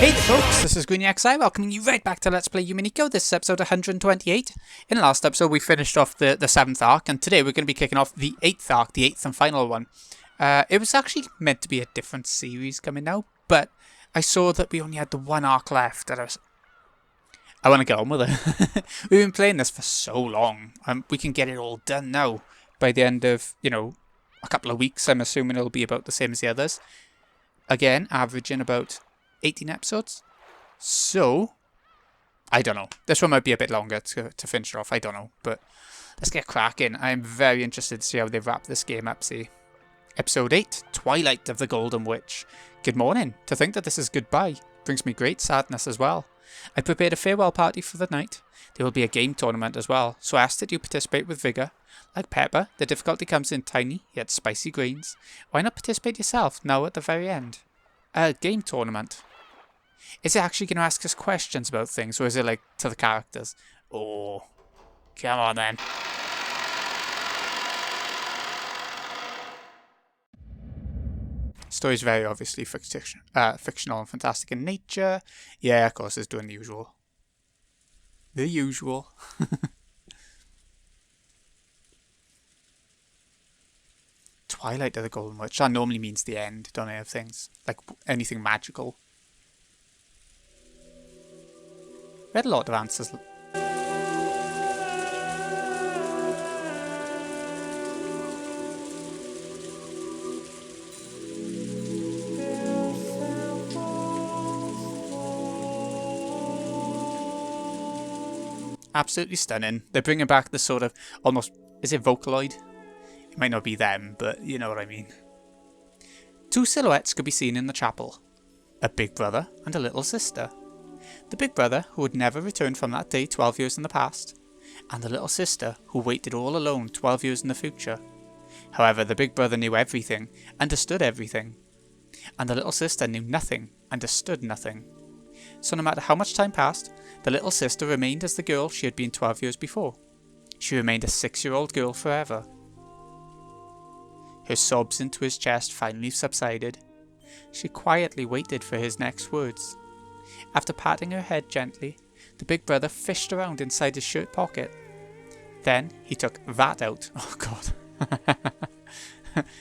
Hey there folks, this is GreenXI welcoming you right back to Let's Play Umineko. This is episode 128. In the last episode we finished off the 7th arc, and today we're going to be kicking off the 8th arc, the 8th and final one. It was actually meant to be a different series coming out, but I saw that we only had the one arc left, and I want to get on with it. We've been playing this for so long, we can get it all done now. By the end of, a couple of weeks, I'm assuming it'll be about the same as the others. Again, averaging about 18 episodes. So, I don't know. This one might be a bit longer to finish it off. I don't know. But let's get cracking. I'm very interested to see how they wrap this game up. See, Episode 8, Twilight of the Golden Witch. Good morning. To think that this is goodbye brings me great sadness as well. I prepared a farewell party for the night. There will be a game tournament as well, so I ask that you participate with vigour. Like pepper, the difficulty comes in tiny yet spicy grains. Why not participate yourself now at the very end? A game tournament. Is it actually going to ask us questions about things, or is it like to the characters? Oh, come on then. Story is very obviously fictional and fantastic in nature. Yeah, of course, it's doing the usual. The usual. Twilight of the Golden Witch. That normally means the end, don't it, of things? Like anything magical. We had a lot of answers. Absolutely stunning. They're bringing back the sort of almost, is it Vocaloid? It might not be them, but you know what I mean. Two silhouettes could be seen in the chapel. A big brother and a little sister. The big brother who would never return from that day 12 years in the past, and the little sister who waited all alone 12 years in the future. However, the big brother knew everything, understood everything, and the little sister knew nothing, understood nothing. So no matter how much time passed, the little sister remained as the girl she had been 12 years before. She remained a 6-year-old girl forever. Her sobs into his chest finally subsided. She quietly waited for his next words. After patting her head gently, the big brother fished around inside his shirt pocket. Then he took that out. Oh god.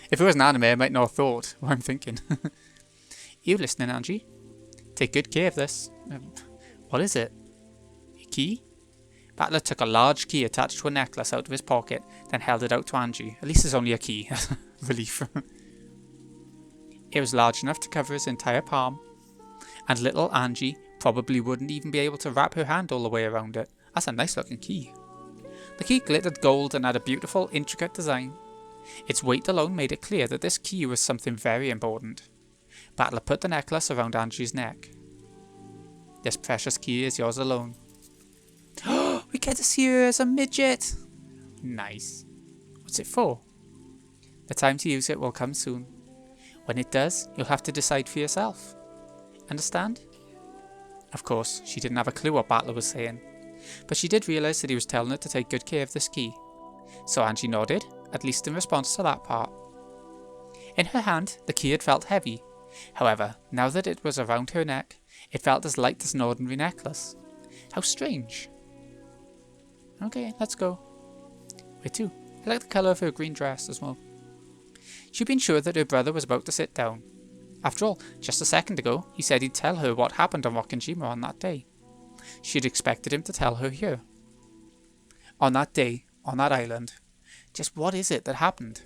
If it was an anime, I might not have thought what I'm thinking. You listening, Angie? Take good care of this. What is it? A key? Battler took a large key attached to a necklace out of his pocket, then held it out to Angie. At least it's only a key. Relief. It was large enough to cover his entire palm, and little Angie probably wouldn't even be able to wrap her hand all the way around it. That's a nice looking key. The key glittered gold and had a beautiful, intricate design. Its weight alone made it clear that this key was something very important. Battler put the necklace around Angie's neck. This precious key is yours alone. We get to see her as a midget! Nice. What's it for? The time to use it will come soon. When it does, you'll have to decide for yourself. Understand? Of course, she didn't have a clue what Battler was saying, but she did realise that he was telling her to take good care of this key. So Angie nodded, at least in response to that part. In her hand, the key had felt heavy. However, now that it was around her neck, it felt as light as an ordinary necklace. How strange. Okay, let's go. Where to? I like the colour of her green dress as well. She'd been sure that her brother was about to sit down. After all, just a second ago, he said he'd tell her what happened on Rokkenjima on that day. She had expected him to tell her here. On that day, on that island, just what is it that happened?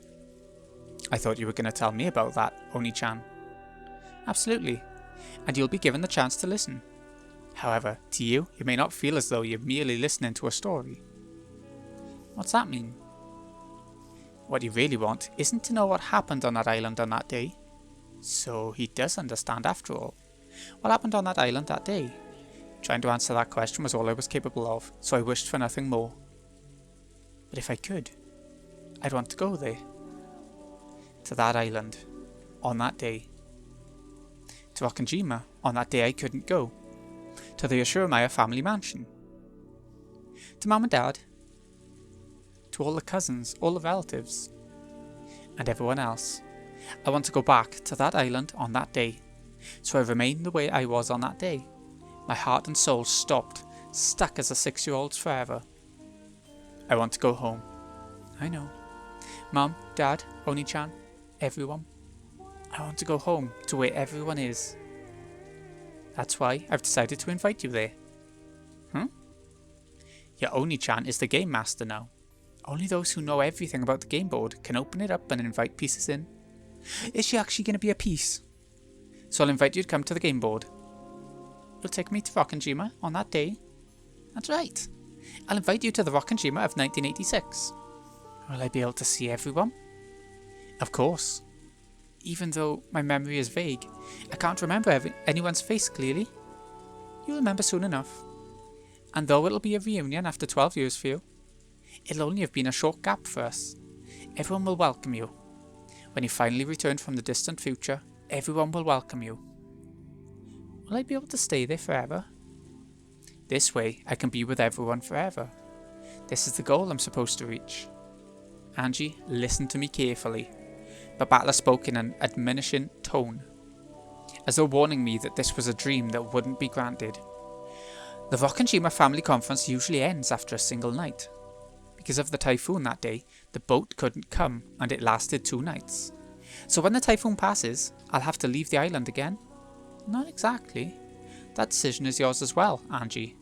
I thought you were going to tell me about that, Oni-chan. Absolutely, and you'll be given the chance to listen. However, to you, it may not feel as though you're merely listening to a story. What's that mean? What you really want isn't to know what happened on that island on that day. So he does understand after all. What happened on that island that day? Trying to answer that question was all I was capable of, so I wished for nothing more. But if I could, I'd want to go there. To that island, on that day. To Rokkenjima, on that day I couldn't go. To the Ashuramaya family mansion. To Mum and Dad. To all the cousins, all the relatives. And everyone else. I want to go back to that island on that day. So I remained the way I was on that day. My heart and soul stopped, stuck as a 6-year-old's forever. I want to go home. I know. Mum, Dad, Oni-chan, everyone. I want to go home to where everyone is. That's why I've decided to invite you there. Your Oni-chan is the game master now. Only those who know everything about the game board can open it up and invite pieces in. Is she actually going to be a piece? So I'll invite you to come to the game board. You'll take me to Rockenjima on that day? That's right. I'll invite you to the Rockenjima of 1986. Will I be able to see everyone? Of course. Even though my memory is vague, I can't remember anyone's face clearly. You'll remember soon enough. And though it'll be a reunion after 12 years for you, it'll only have been a short gap for us. Everyone will welcome you. When you finally return from the distant future, everyone will welcome you. Will I be able to stay there forever? This way, I can be with everyone forever. This is the goal I'm supposed to reach. Angie, listen to me carefully. But Battler spoke in an admonishing tone, as though warning me that this was a dream that wouldn't be granted. The Rockenjima family conference usually ends after a single night. Because of the typhoon that day, the boat couldn't come and it lasted 2 nights. So when the typhoon passes, I'll have to leave the island again? Not exactly. That decision is yours as well, Angie.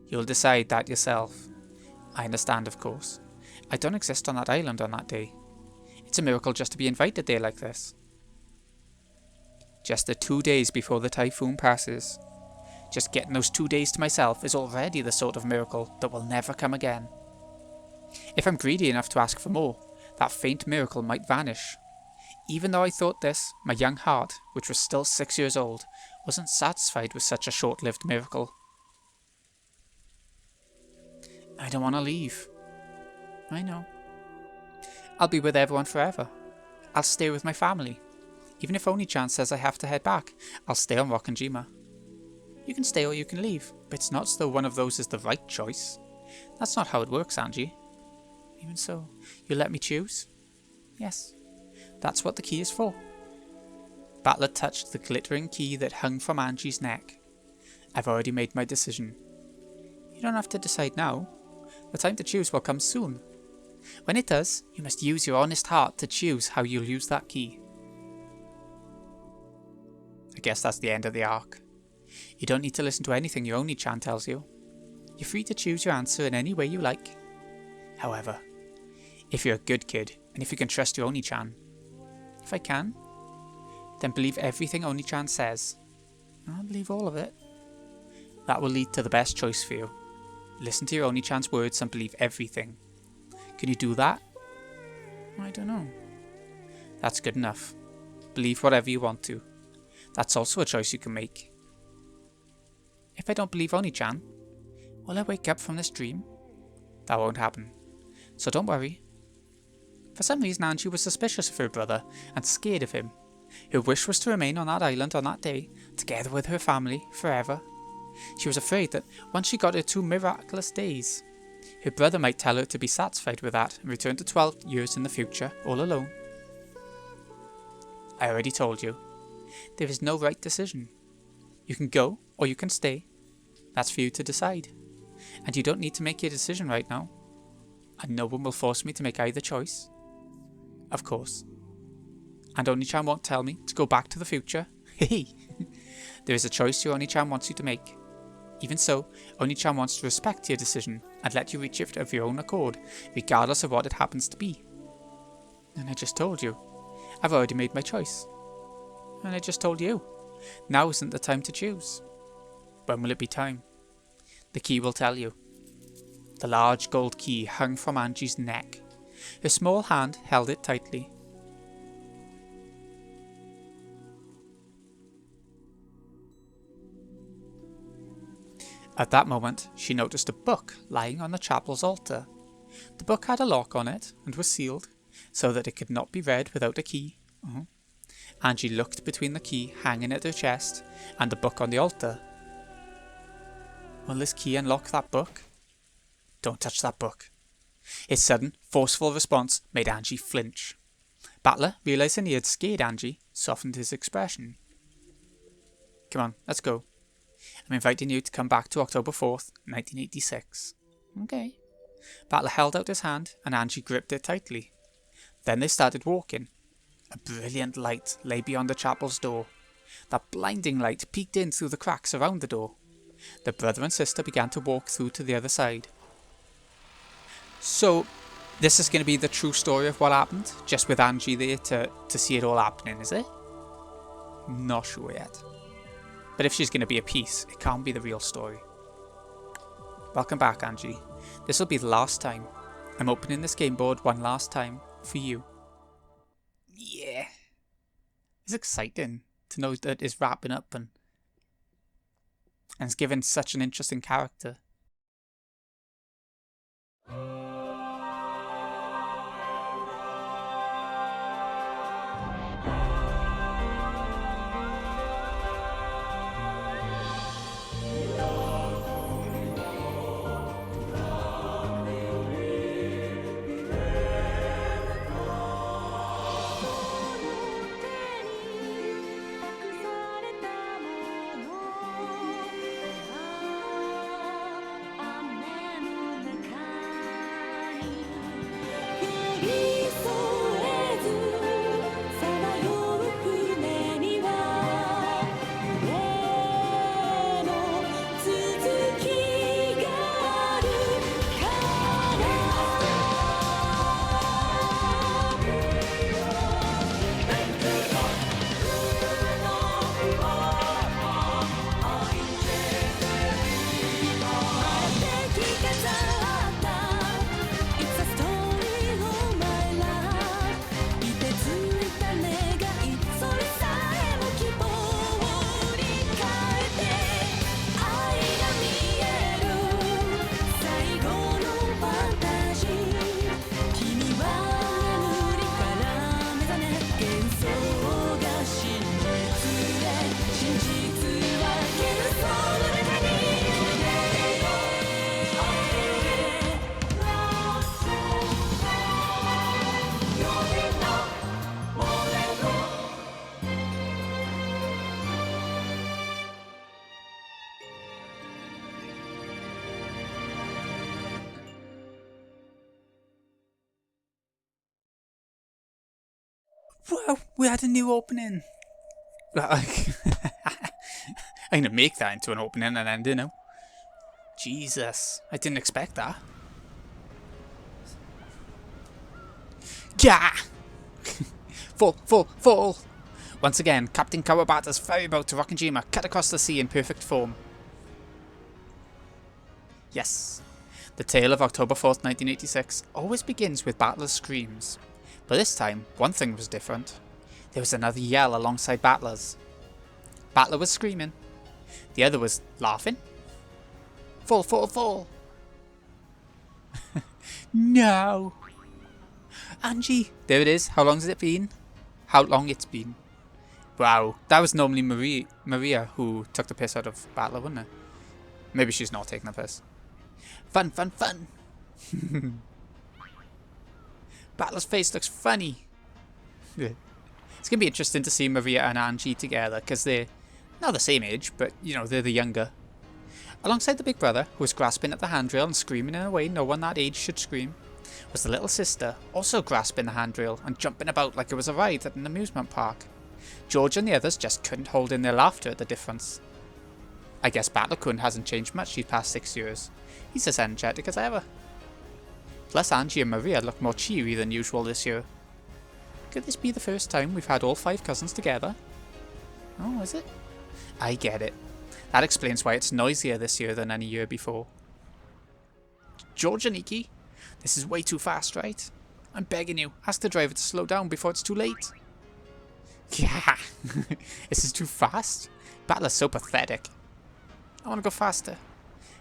You'll decide that yourself. I understand, of course. I don't exist on that island on that day. It's a miracle just to be invited there like this. Just the 2 days before the typhoon passes. Just getting those 2 days to myself is already the sort of miracle that will never come again. If I'm greedy enough to ask for more, that faint miracle might vanish. Even though I thought this, my young heart, which was still 6 years old, wasn't satisfied with such a short-lived miracle. I don't want to leave. I know. I'll be with everyone forever. I'll stay with my family. Even if Oni-chan says I have to head back, I'll stay on Rockenjima. You can stay or you can leave, but it's not as though one of those is the right choice. That's not how it works, Angie. Even so, you'll let me choose? Yes, that's what the key is for. Battler touched the glittering key that hung from Angie's neck. I've already made my decision. You don't have to decide now. The time to choose will come soon. When it does, you must use your honest heart to choose how you'll use that key. I guess that's the end of the arc. You don't need to listen to anything your Oni-chan tells you. You're free to choose your answer in any way you like. However, if you're a good kid, and if you can trust your Oni-chan, if I can, then believe everything Oni-chan says. I'll believe all of it. That will lead to the best choice for you. Listen to your Oni-chan's words and believe everything. Can you do that? I don't know. That's good enough. Believe whatever you want to. That's also a choice you can make. If I don't believe Oni-chan, will I wake up from this dream? That won't happen. So don't worry. For some reason Angie was suspicious of her brother and scared of him. Her wish was to remain on that island on that day, together with her family, forever. She was afraid that once she got her 2 miraculous days, her brother might tell her to be satisfied with that and return to 12 years in the future, all alone. I already told you. There is no right decision. You can go, or you can stay. That's for you to decide. And you don't need to make your decision right now. And no one will force me to make either choice. Of course. And Oni-chan won't tell me to go back to the future. Hehe. There is a choice your Oni-chan wants you to make. Even so, Oni-chan wants to respect your decision and let you reach it of your own accord, regardless of what it happens to be. And I just told you. I've already made my choice. And I just told you. Now isn't the time to choose. When will it be time? The key will tell you. The large gold key hung from Angie's neck. Her small hand held it tightly. At that moment, she noticed a book lying on the chapel's altar. The book had a lock on it and was sealed, so that it could not be read without a key. Angie looked between the key hanging at her chest and the book on the altar. Will this key unlock that book? Don't touch that book. His sudden, forceful response made Angie flinch. Battler, realising he had scared Angie, softened his expression. Come on, let's go. I'm inviting you to come back to October 4th, 1986. Okay. Battler held out his hand and Angie gripped it tightly. Then they started walking. A brilliant light lay beyond the chapel's door. That blinding light peeked in through the cracks around the door. The brother and sister began to walk through to the other side. So, this is going to be the true story of what happened, just with Angie there to see it all happening, is it? Not sure yet. But if she's going to be a piece, it can't be the real story. Welcome back, Angie. This will be the last time. I'm opening this game board one last time for you. Yeah. It's exciting to know that it's wrapping up and it's given such an interesting character. Wow, we had a new opening. I'm going to make that into an opening and end, you know. Jesus, I didn't expect that. Yeah! Fall! Once again, Captain Kawabata's ferryboat to Rokkenjima cut across the sea in perfect form. Yes, the tale of October 4th, 1986 always begins with Battler's screams. But this time, one thing was different. There was another yell alongside Battler's. Battler was screaming. The other was laughing. Fall! No! Angie! There it is. How long has it been? How long it's been. Wow, that was normally Maria who took the piss out of Battler, wasn't it? Maybe she's not taking the piss. Fun! Battler's face looks funny. It's going to be interesting to see Maria and Angie together, because they're not the same age, but, you know, they're the younger. Alongside the big brother, who was grasping at the handrail and screaming in a way no one that age should scream, was the little sister, also grasping the handrail and jumping about like it was a ride at an amusement park. George and the others just couldn't hold in their laughter at the difference. I guess Battler-kun hasn't changed much these past 6 years. He's as energetic as ever. Plus, Angie and Maria look more cheery than usual this year. Could this be the first time we've had all 5 cousins together? Oh, is it? I get it. That explains why it's noisier this year than any year before. George and Iki, this is way too fast, right? I'm begging you, ask the driver to slow down before it's too late. Yeah, this is too fast? Battler's so pathetic. I want to go faster.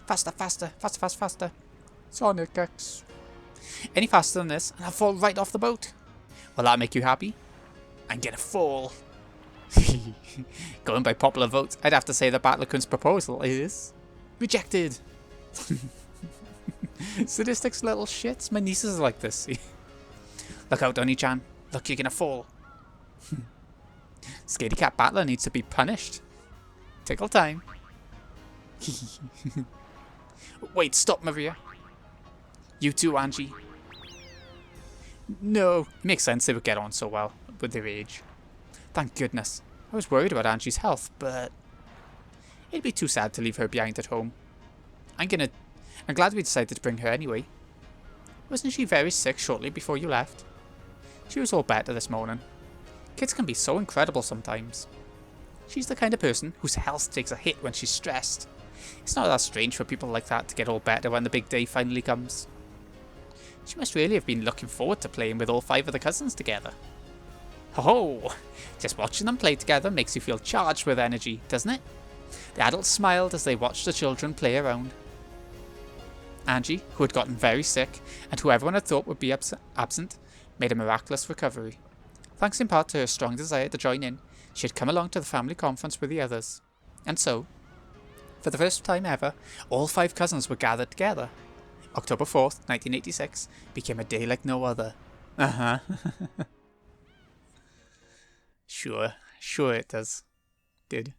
Faster. Sonic X. Any faster than this, and I'll fall right off the boat. Will that make you happy? I'm gonna fall. Going by popular vote, I'd have to say that Battler-kun's proposal is rejected. Sadistic little shits. My nieces are like this. Look out, Oni-chan. Look, you're gonna fall. Scaredy cat battler needs to be punished. Tickle time. Wait, stop, Maria. You too, Angie. No, it makes sense they would get on so well with their age. Thank goodness. I was worried about Angie's health, but it'd be too sad to leave her behind at home. I'm glad we decided to bring her anyway. Wasn't she very sick shortly before you left? She was all better this morning. Kids can be so incredible sometimes. She's the kind of person whose health takes a hit when she's stressed. It's not that strange for people like that to get all better when the big day finally comes. She must really have been looking forward to playing with all 5 of the cousins together. Oh, just watching them play together makes you feel charged with energy, doesn't it? The adults smiled as they watched the children play around. Angie, who had gotten very sick, and who everyone had thought would be absent, made a miraculous recovery. Thanks in part to her strong desire to join in, she had come along to the family conference with the others. And so, for the first time ever, all 5 cousins were gathered together. October 4th, 1986, became a day like no other. Sure it does. Did.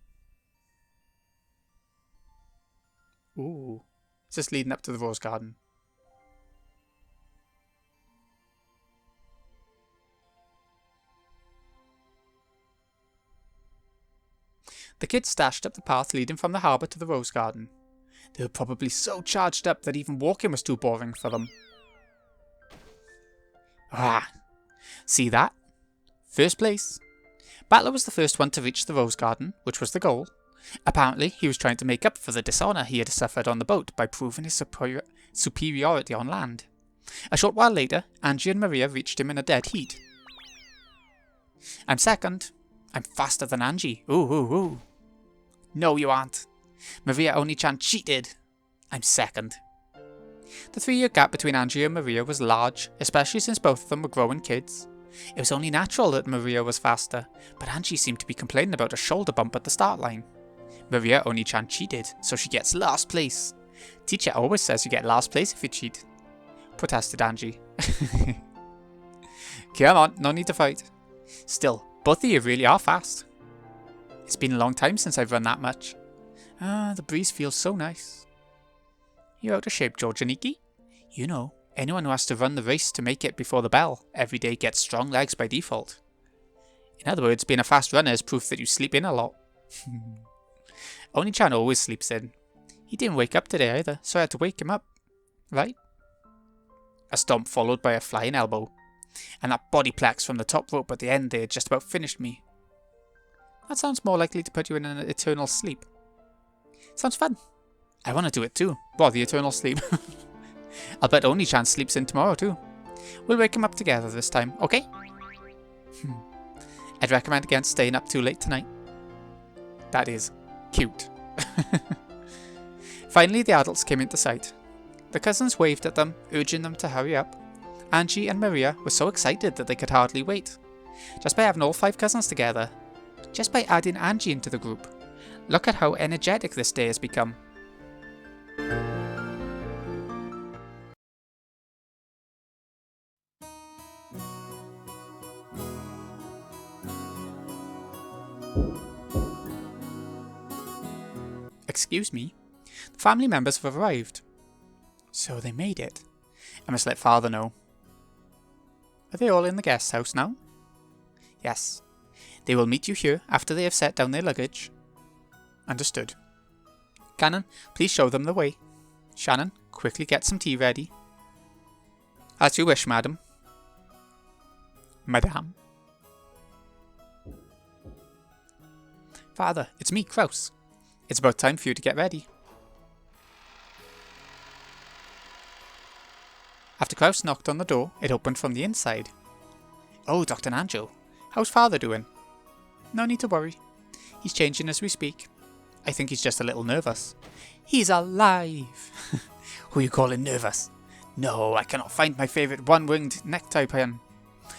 Ooh. Is this leading up to the Rose Garden? The kids dashed up the path leading from the harbour to the Rose Garden. They were probably so charged up that even walking was too boring for them. Ah! See that? First place. Battler was the first one to reach the Rose Garden, which was the goal. Apparently, he was trying to make up for the dishonour he had suffered on the boat by proving his superiority on land. A short while later, Angie and Maria reached him in a dead heat. I'm second. I'm faster than Angie. Ooh. No, you aren't. Maria Oni-chan cheated. I'm second. The 3-year gap between Angie and Maria was large, especially since both of them were growing kids. It was only natural that Maria was faster, but Angie seemed to be complaining about a shoulder bump at the start line. Maria Oni-chan cheated, so she gets last place. Teacher always says you get last place if you cheat, protested Angie. Come on, no need to fight. Still, both of you really are fast. It's been a long time since I've run that much. The breeze feels so nice. You're out of shape, Georgianiki. You know, anyone who has to run the race to make it before the bell every day gets strong legs by default. In other words, being a fast runner is proof that you sleep in a lot. Oni-chan always sleeps in. He didn't wake up today either, so I had to wake him up. Right? A stomp followed by a flying elbow. And that body plex from the top rope at the end there just about finished me. That sounds more likely to put you in an eternal sleep. Sounds fun. I want to do it too. Well, the eternal sleep. I'll bet Oni-chan sleeps in tomorrow too. We'll wake him up together this time, okay? I'd recommend against staying up too late tonight. That is cute. Finally, the adults came into sight. The cousins waved at them, urging them to hurry up. Angie and Maria were so excited that they could hardly wait. Just by having all 5 cousins together. Just by adding Angie into the group. Look at how energetic this day has become. Excuse me, the family members have arrived. So they made it. I must let father know. Are they all in the guest house now? Yes. They will meet you here after they have set down their luggage. Understood. Cannon, please show them the way. Shannon, quickly get some tea ready. As you wish, madam. Madame. Father, it's me, Kraus. It's about time for you to get ready. After Kraus knocked on the door, it opened from the inside. Oh, Dr. Nanjo. How's father doing? No need to worry. He's changing as we speak. I think he's just a little nervous. He's alive! Who are you calling nervous? No, I cannot find my favourite one-winged necktie pin.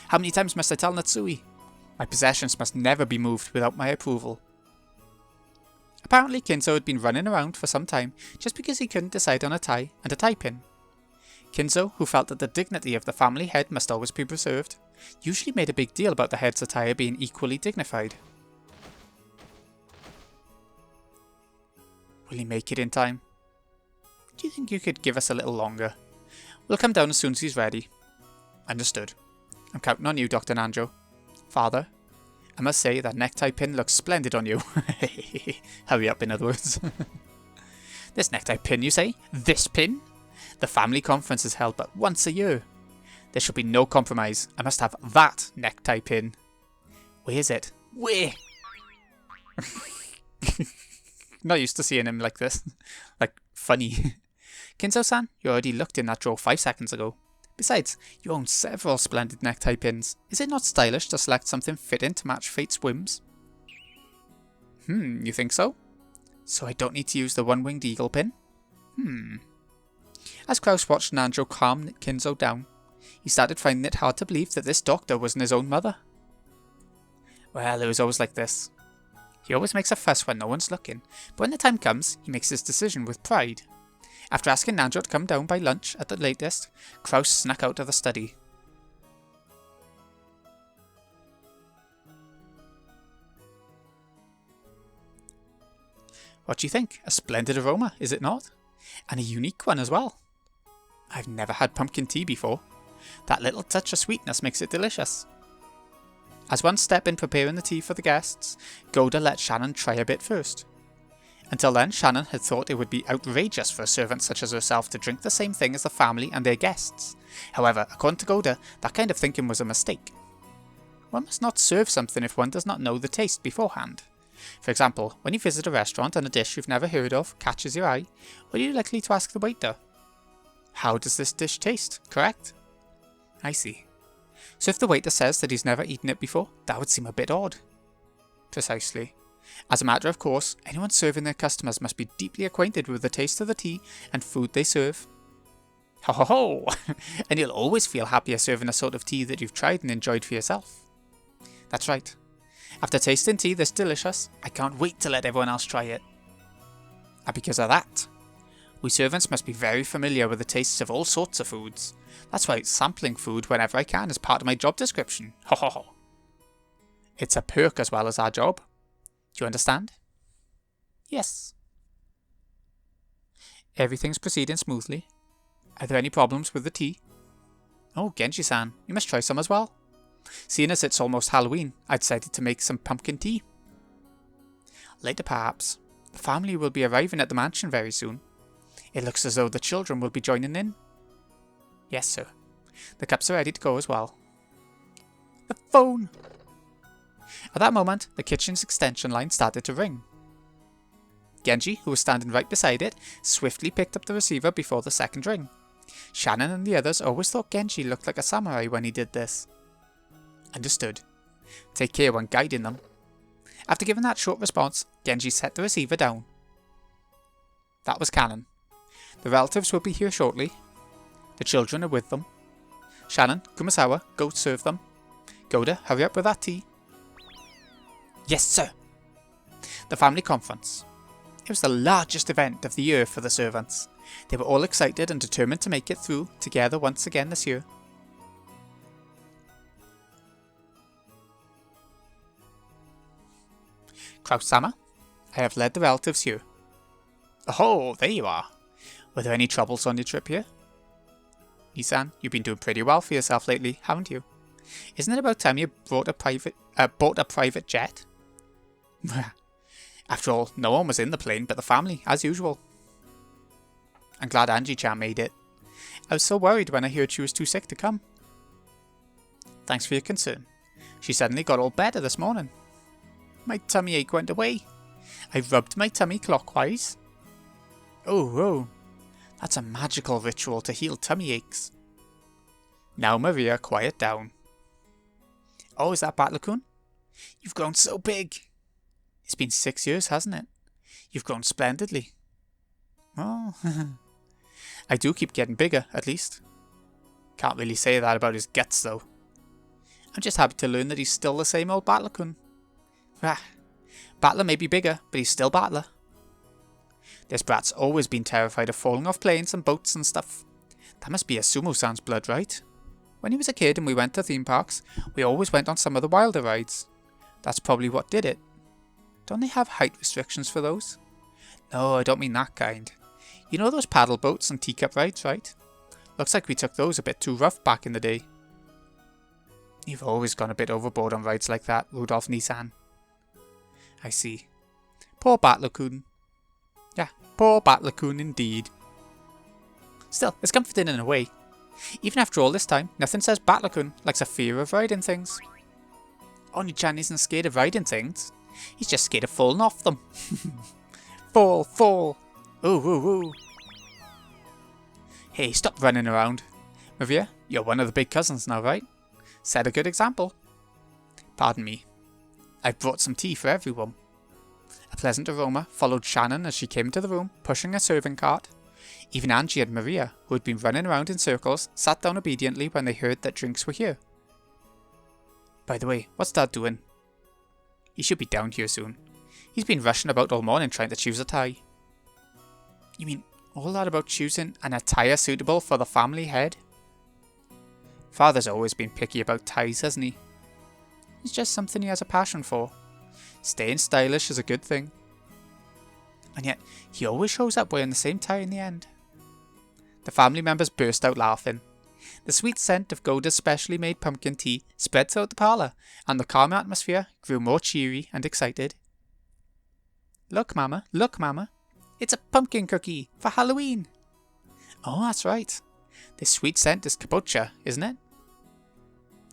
How many times must I tell Natsui? My possessions must never be moved without my approval. Apparently Kinzo had been running around for some time just because he couldn't decide on a tie and a tie pin. Kinzo, who felt that the dignity of the family head must always be preserved, usually made a big deal about the head's attire being equally dignified. Will he make it in time? Do you think you could give us a little longer? We'll come down as soon as he's ready. Understood. I'm counting on you, Dr. Nanjo. Father, I must say that necktie pin looks splendid on you. Hurry up, in other words. This necktie pin, you say? This pin? The family conference is held but once a year. There should be no compromise. I must have that necktie pin. Where is it? Where? Not used to seeing him like this. Like, funny. Kinzo-san, you already looked in that drawer 5 seconds ago. Besides, you own several splendid necktie pins. Is it not stylish to select something fitting to match fate's whims? You think so? So I don't need to use the one-winged eagle pin? As Kraus watched Nanjo calm Kinzo down, he started finding it hard to believe that this doctor wasn't his own mother. Well, it was always like this. He always makes a fuss when no one's looking, but when the time comes, he makes his decision with pride. After asking Nanjo to come down by lunch at the latest, Kraus snuck out of the study. What do you think? A splendid aroma, is it not? And a unique one as well. I've never had pumpkin tea before. That little touch of sweetness makes it delicious. As one step in preparing the tea for the guests, Goda let Shannon try a bit first. Until then, Shannon had thought it would be outrageous for a servant such as herself to drink the same thing as the family and their guests. However, according to Goda, that kind of thinking was a mistake. One must not serve something if one does not know the taste beforehand. For example, when you visit a restaurant and a dish you've never heard of catches your eye, what are you likely to ask the waiter? How does this dish taste, correct? I see. So if the waiter says that he's never eaten it before, that would seem a bit odd. Precisely. As a matter of course, anyone serving their customers must be deeply acquainted with the taste of the tea and food they serve. Ho ho ho! And you'll always feel happier serving a sort of tea that you've tried and enjoyed for yourself. That's right. After tasting tea this delicious, I can't wait to let everyone else try it. And because of that, we servants must be very familiar with the tastes of all sorts of foods. That's why sampling food whenever I can is part of my job description. Ho ho ho! It's a perk as well as our job. Do you understand? Yes. Everything's proceeding smoothly. Are there any problems with the tea? Oh, Genji-san, you must try some as well. Seeing as it's almost Halloween, I decided to make some pumpkin tea. Later perhaps. The family will be arriving at the mansion very soon. It looks as though the children will be joining in. Yes, sir. The cups are ready to go as well. The phone! At that moment, the kitchen's extension line started to ring. Genji, who was standing right beside it, swiftly picked up the receiver before the second ring. Shannon and the others always thought Genji looked like a samurai when he did this. Understood. Take care when guiding them. After giving that short response, Genji set the receiver down. That was canon. The relatives will be here shortly. The children are with them. Shannon, Kumasawa, go serve them. Goda, hurry up with that tea. Yes, sir. The family conference. It was the largest event of the year for the servants. They were all excited and determined to make it through together once again this year. Kraus-sama, I have led the relatives here. Oh, there you are. Were there any troubles on your trip here? Isan, you've been doing pretty well for yourself lately, haven't you? Isn't it about time you bought a private jet? After all, no one was in the plane but the family, as usual. I'm glad Angie-chan made it. I was so worried when I heard she was too sick to come. Thanks for your concern. She suddenly got all better this morning. My tummy ache went away. I rubbed my tummy clockwise. Oh, that's a magical ritual to heal tummy aches. Now Maria, quiet down. Oh, is that Battler-kun? You've grown so big. It's been 6 years, hasn't it? You've grown splendidly. Oh, I do keep getting bigger, at least. Can't really say that about his guts, though. I'm just happy to learn that he's still the same old Battler-kun. Battler may be bigger, but he's still Battler. This brat's always been terrified of falling off planes and boats and stuff. That must be a Sumo-san's blood, right? When he was a kid and we went to theme parks, we always went on some of the wilder rides. That's probably what did it. Don't they have height restrictions for those? No, I don't mean that kind. You know those paddle boats and teacup rides, right? Looks like we took those a bit too rough back in the day. You've always gone a bit overboard on rides like that, Rudolph Nissan. I see. Poor Battler-kun. Yeah, poor Battler-kun indeed. Still, it's comforting in a way. Even after all this time, nothing says Battler-kun likes a fear of riding things. Oni-chan isn't scared of riding things. He's just scared of falling off them. Fall, fall. Ooh, ooh, ooh. Hey, stop running around. Maria, you're one of the big cousins now, right? Set a good example. Pardon me. I've brought some tea for everyone. A pleasant aroma followed Shannon as she came into the room, pushing a serving cart. Even Angie and Maria, who had been running around in circles, sat down obediently when they heard that drinks were here. By the way, what's Dad doing? He should be down here soon. He's been rushing about all morning trying to choose a tie. You mean all that about choosing an attire suitable for the family head? Father's always been picky about ties, hasn't he? It's just something he has a passion for. Staying stylish is a good thing. And yet, he always shows up wearing the same tie in the end. The family members burst out laughing. The sweet scent of Golda's specially made pumpkin tea spread throughout the parlour, and the calm atmosphere grew more cheery and excited. Look, Mama, it's a pumpkin cookie for Halloween. Oh, that's right. This sweet scent is kabocha, isn't it?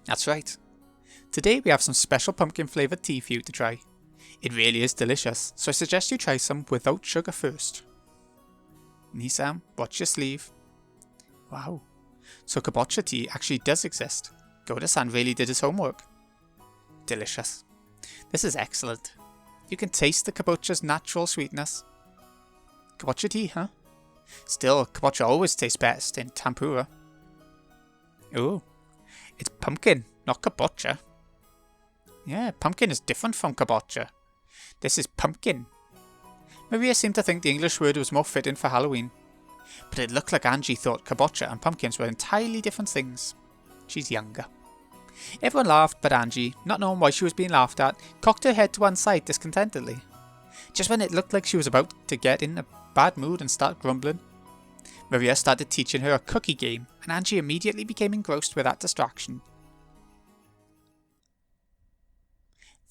That's right. Today we have some special pumpkin flavoured tea for you to try. It really is delicious, so I suggest you try some without sugar first. Nisam, watch your sleeve. Wow, so kabocha tea actually does exist. Goda-san really did his homework. Delicious. This is excellent. You can taste the kabocha's natural sweetness. Kabocha tea, huh? Still, kabocha always tastes best in tempura. Ooh, it's pumpkin, not kabocha. Yeah, pumpkin is different from kabocha. This is pumpkin. Maria seemed to think the English word was more fitting for Halloween. But it looked like Angie thought kabocha and pumpkins were entirely different things. She's younger. Everyone laughed, but Angie, not knowing why she was being laughed at, cocked her head to one side discontentedly. Just when it looked like she was about to get in a bad mood and start grumbling, Maria started teaching her a cookie game, and Angie immediately became engrossed with that distraction.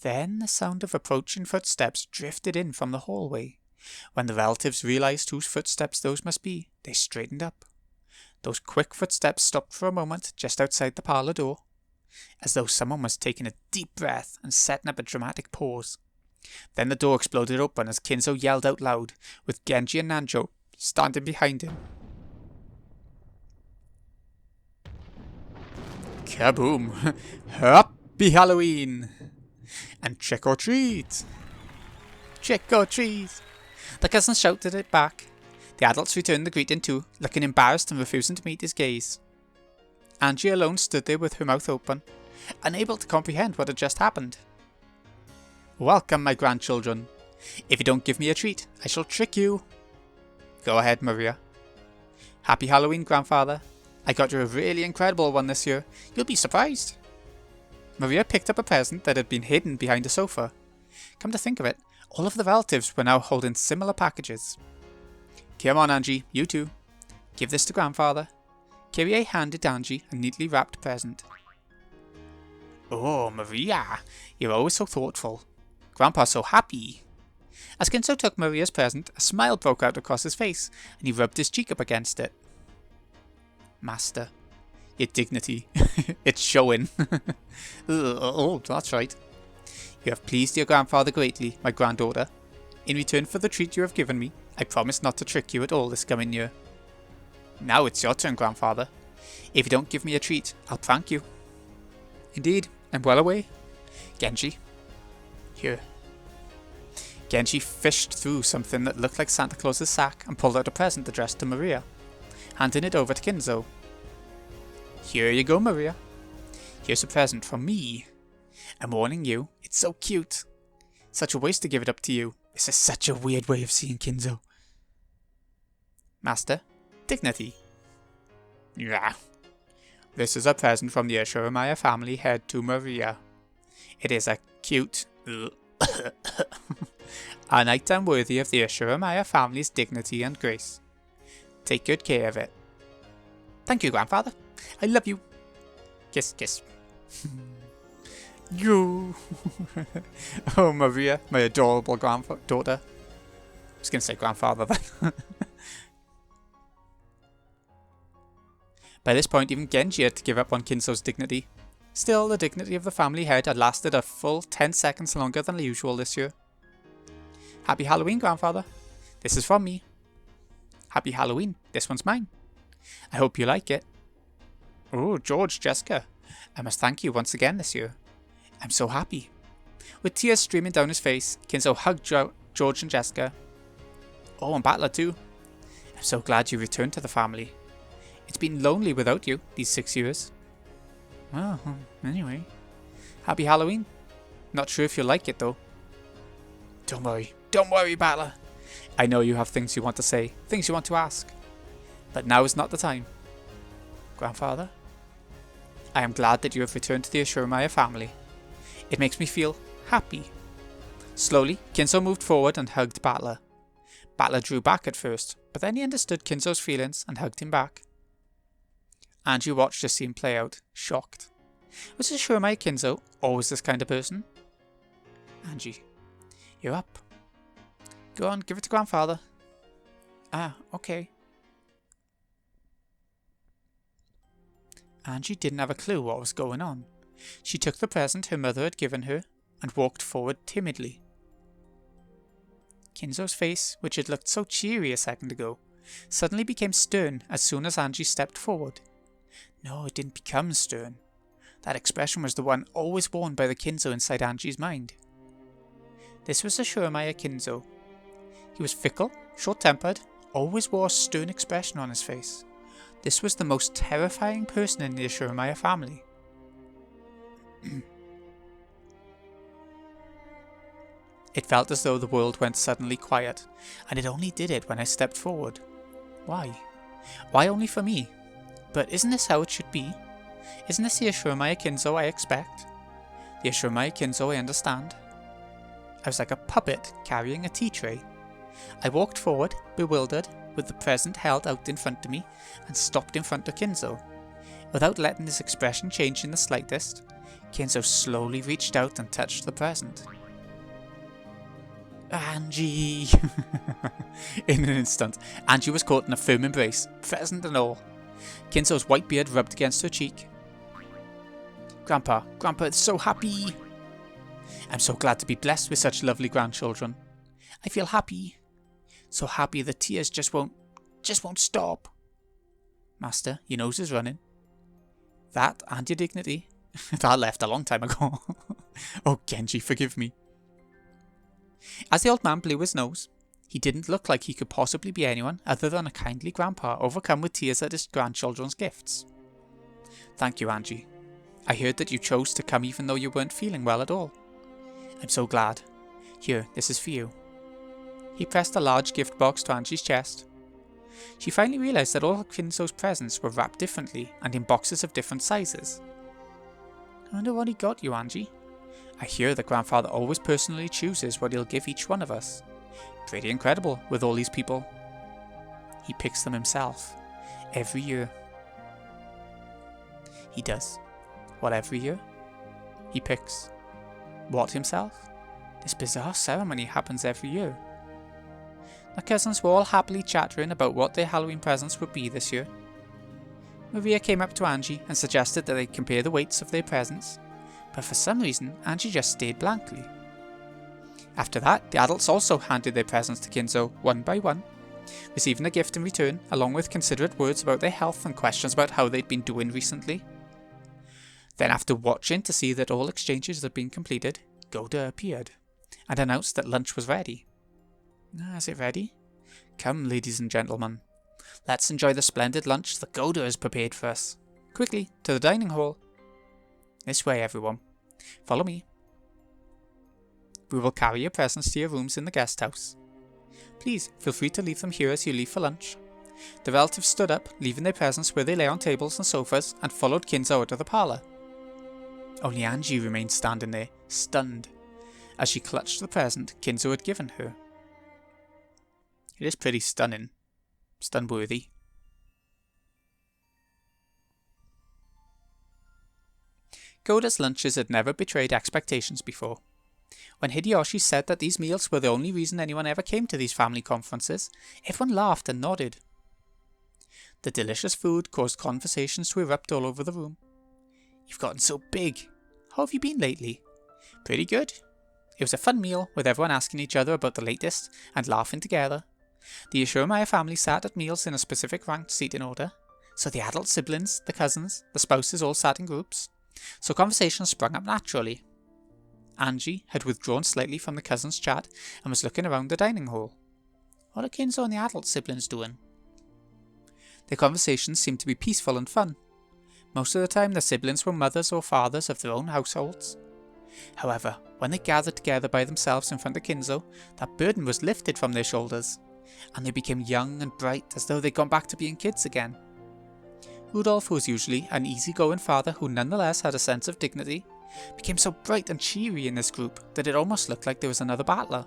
Then the sound of approaching footsteps drifted in from the hallway. When the relatives realized whose footsteps those must be, they straightened up. Those quick footsteps stopped for a moment just outside the parlour door, as though someone was taking a deep breath and setting up a dramatic pause. Then the door exploded open as Kinzo yelled out loud, with Genji and Nanjo standing behind him. Kaboom! Happy Halloween! And trick or treat! Trick or treat! The cousins shouted it back. The adults returned the greeting too, looking embarrassed and refusing to meet his gaze. Angie alone stood there with her mouth open, unable to comprehend what had just happened. Welcome, my grandchildren. If you don't give me a treat, I shall trick you. Go ahead, Maria. Happy Halloween, grandfather. I got you a really incredible one this year. You'll be surprised. Maria picked up a present that had been hidden behind a sofa. Come to think of it, all of the relatives were now holding similar packages. Come on, Angie, you too. Give this to grandfather. Kyrie handed Angie a neatly wrapped present. Oh, Maria, you're always so thoughtful. Grandpa's so happy. As Kinzo took Maria's present, a smile broke out across his face, and he rubbed his cheek up against it. Master, your dignity, it's showing. Oh, that's right. You have pleased your grandfather greatly, my granddaughter. In return for the treat you have given me, I promise not to trick you at all this coming year. Now it's your turn, grandfather. If you don't give me a treat, I'll prank you. Indeed, I'm well away. Genji. Here. Genji fished through something that looked like Santa Claus's sack and pulled out a present addressed to Maria, handing it over to Kinzo. Here you go, Maria. Here's a present from me. I'm warning you, it's so cute. Such a waste to give it up to you. This is such a weird way of seeing Kinzo. Master, dignity. Yeah. This is a present from the Ashuramaia family head to Maria. It is a cute A night unworthy of the Ashuramaia family's dignity and grace. Take good care of it. Thank you, grandfather. I love you. Kiss, kiss. You. Oh, Maria, my adorable daughter. I was going to say grandfather then. By this point, even Genji had to give up on Kinzo's dignity. Still, the dignity of the family head had lasted a full 10 seconds longer than usual this year. Happy Halloween, grandfather. This is from me. Happy Halloween. This one's mine. I hope you like it. Oh, George, Jessica. I must thank you once again this year. I'm so happy. With tears streaming down his face, Kinzo hugged George and Jessica. Oh, and Battler too. I'm so glad you returned to the family. It's been lonely without you these 6 years. Well, anyway. Happy Halloween. Not sure if you'll like it though. Don't worry, Battler. I know you have things you want to say, things you want to ask. But now is not the time. Grandfather? I am glad that you have returned to the Ashuramaia family. It makes me feel happy. Slowly, Kinzo moved forward and hugged Battler. Battler drew back at first, but then he understood Kinzo's feelings and hugged him back. Angie watched the scene play out, shocked. Was Ashuramaia Kinzo always this kind of person? Angie, you're up. Go on, give it to grandfather. Ah, okay. Angie didn't have a clue what was going on. She took the present her mother had given her and walked forward timidly. Kinzo's face, which had looked so cheery a second ago, suddenly became stern as soon as Angie stepped forward. No, it didn't become stern. That expression was the one always worn by the Kinzo inside Angie's mind. This was Ashuramaia Kinzo. He was fickle, short-tempered, always wore a stern expression on his face. This was the most terrifying person in the Ashuramaia family. It felt as though the world went suddenly quiet, and it only did it when I stepped forward. Why? Why only for me? But isn't this how it should be? Isn't this the Ashuramaia Kinzo I expect? The Ashuramaia Kinzo I understand? I was like a puppet carrying a tea tray. I walked forward, bewildered, with the present held out in front of me, and stopped in front of Kinzo. Without letting his expression change in the slightest, Kinzo slowly reached out and touched the present. Angie! In an instant, Angie was caught in a firm embrace, present and all. Kinzo's white beard rubbed against her cheek. Grandpa, it's so happy! I'm so glad to be blessed with such lovely grandchildren. I feel happy. So happy the tears just won't stop. Master, your nose is running. That and your dignity. That left a long time ago. Oh, Genji, forgive me. As the old man blew his nose, he didn't look like he could possibly be anyone other than a kindly grandpa overcome with tears at his grandchildren's gifts. Thank you, Angie. I heard that you chose to come even though you weren't feeling well at all. I'm so glad. Here, this is for you. He pressed a large gift box to Angie's chest. She finally realised that all Kinzo's presents were wrapped differently and in boxes of different sizes. I wonder what he got you, Angie. I hear that grandfather always personally chooses what he'll give each one of us. Pretty incredible with all these people. He picks them himself. Every year. He does. What, every year? He picks. What himself? This bizarre ceremony happens every year. The cousins were all happily chattering about what their Halloween presents would be this year. Maria came up to Angie and suggested that they compare the weights of their presents, but for some reason Angie just stared blankly. After that, the adults also handed their presents to Kinzo one by one, receiving a gift in return along with considerate words about their health and questions about how they'd been doing recently. Then, after watching to see that all exchanges had been completed, Goda appeared and announced that lunch was ready. Is it ready? Come, ladies and gentlemen. Let's enjoy the splendid lunch that Goda has prepared for us. Quickly, to the dining hall. This way, everyone. Follow me. We will carry your presents to your rooms in the guest house. Please, feel free to leave them here as you leave for lunch. The relatives stood up, leaving their presents where they lay on tables and sofas, and followed Kinzo out of the parlour. Only Angie remained standing there, stunned, as she clutched the present Kinzo had given her. It is pretty stunning. Stun-worthy. Goda's lunches had never betrayed expectations before. When Hideyoshi said that these meals were the only reason anyone ever came to these family conferences, everyone laughed and nodded. The delicious food caused conversations to erupt all over the room. "You've gotten so big. How have you been lately?" "Pretty good." It was a fun meal, with everyone asking each other about the latest and laughing together. The Ashurmaya family sat at meals in a specific ranked seating order, so the adult siblings, the cousins, the spouses all sat in groups, so conversations sprung up naturally. Angie had withdrawn slightly from the cousins' chat and was looking around the dining hall. What are Kinzo and the adult siblings doing? Their conversations seemed to be peaceful and fun. Most of the time the siblings were mothers or fathers of their own households. However, when they gathered together by themselves in front of Kinzo, that burden was lifted from their shoulders, and they became young and bright as though they'd gone back to being kids again. Rudolph, who was usually an easygoing father who nonetheless had a sense of dignity, became so bright and cheery in this group that it almost looked like there was another battler.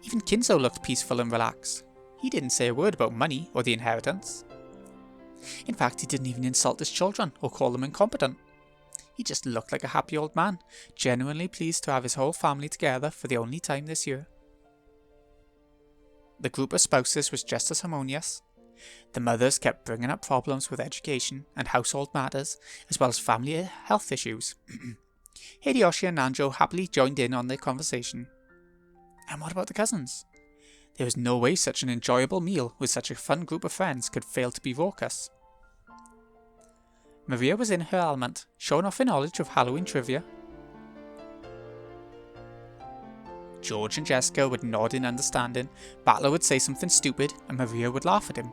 Even Kinzo looked peaceful and relaxed. He didn't say a word about money or the inheritance. In fact, he didn't even insult his children or call them incompetent. He just looked like a happy old man, genuinely pleased to have his whole family together for the only time this year. The group of spouses was just as harmonious. The mothers kept bringing up problems with education and household matters, as well as family health issues. Hideyoshi and Nanjo happily joined in on the conversation. And what about the cousins? There was no way such an enjoyable meal with such a fun group of friends could fail to be raucous. Maria was in her element, showing off her knowledge of Halloween trivia. George and Jessica would nod in understanding, Battler would say something stupid, and Maria would laugh at him.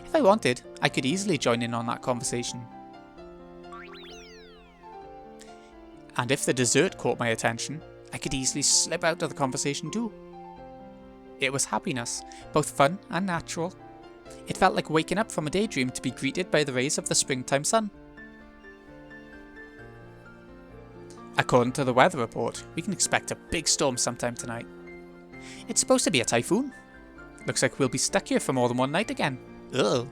If I wanted, I could easily join in on that conversation. And if the dessert caught my attention, I could easily slip out of the conversation too. It was happiness, both fun and natural. It felt like waking up from a daydream to be greeted by the rays of the springtime sun. According to the weather report, we can expect a big storm sometime tonight. It's supposed to be a typhoon. Looks like we'll be stuck here for more than one night again. Ugh.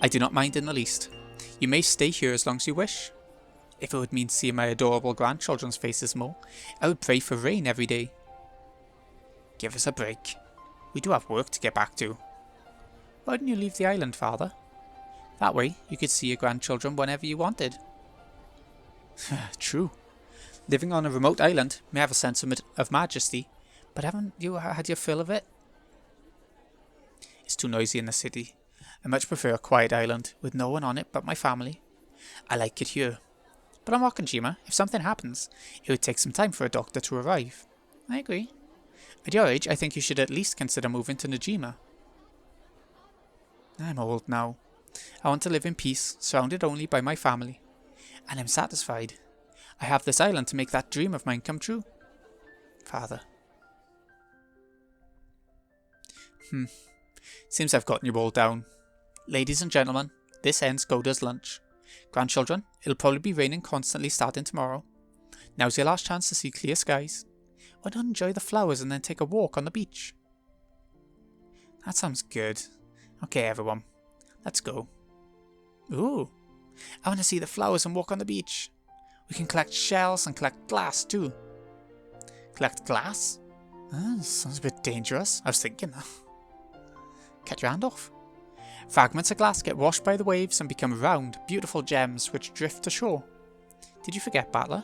I do not mind in the least. You may stay here as long as you wish. If it would mean seeing my adorable grandchildren's faces more, I would pray for rain every day. Give us a break. We do have work to get back to. Why didn't you leave the island, Father? That way, you could see your grandchildren whenever you wanted. True. Living on a remote island may have a sense of majesty, but haven't you had your fill of it? It's too noisy in the city. I much prefer a quiet island with no one on it but my family. I like it here. But on Rokkenjima, if something happens, it would take some time for a doctor to arrive. I agree. At your age, I think you should at least consider moving to Najima. I'm old now. I want to live in peace, surrounded only by my family. And I'm satisfied. I have this island to make that dream of mine come true. Father. Seems I've gotten you all down. Ladies and gentlemen, this ends Goda's lunch. Grandchildren, it'll probably be raining constantly starting tomorrow. Now's your last chance to see clear skies. Why not enjoy the flowers and then take a walk on the beach? That sounds good. Okay, everyone. Let's go. Ooh. I want to see the flowers and walk on the beach. We can collect shells and collect glass too. Collect glass? Sounds a bit dangerous. I was thinking that. Cut your hand off. Fragments of glass get washed by the waves and become round, beautiful gems which drift to shore. Did you forget, Battler?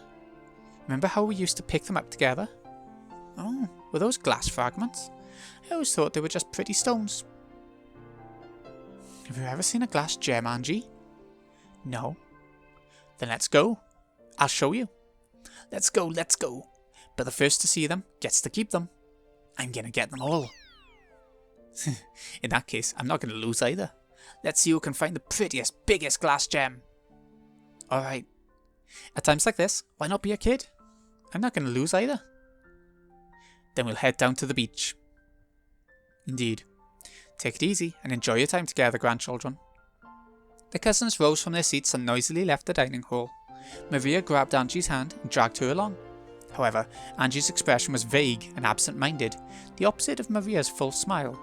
Remember how we used to pick them up together? Oh, were those glass fragments? I always thought they were just pretty stones. Have you ever seen a glass gem, Angie? No. Then let's go. I'll show you. Let's go, let's go. But the first to see them gets to keep them. I'm gonna get them all. In that case, I'm not gonna lose either. Let's see who can find the prettiest, biggest glass gem. Alright. At times like this, why not be a kid? I'm not gonna lose either. Then we'll head down to the beach. Indeed. Take it easy and enjoy your time together, grandchildren. The cousins rose from their seats and noisily left the dining hall. Maria grabbed Angie's hand and dragged her along. However, Angie's expression was vague and absent-minded, the opposite of Maria's full smile.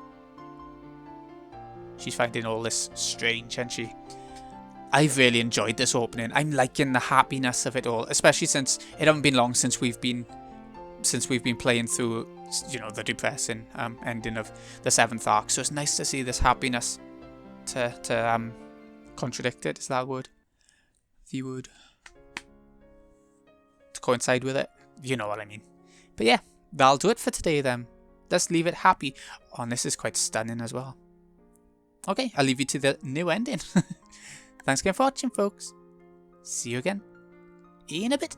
She's finding all this strange, isn't she? I've really enjoyed this opening. I'm liking the happiness of it all, especially since it hasn't been long since we've been playing through, you know, the depressing ending of the 7th arc. So it's nice to see this happiness to contradict it. Is that a word? The word to coincide with it. You know what I mean. But yeah, that'll do it for today then. Let's leave it happy. Oh, and this is quite stunning as well. Okay, I'll leave you to the new ending. Thanks again for watching, folks. See you again in a bit.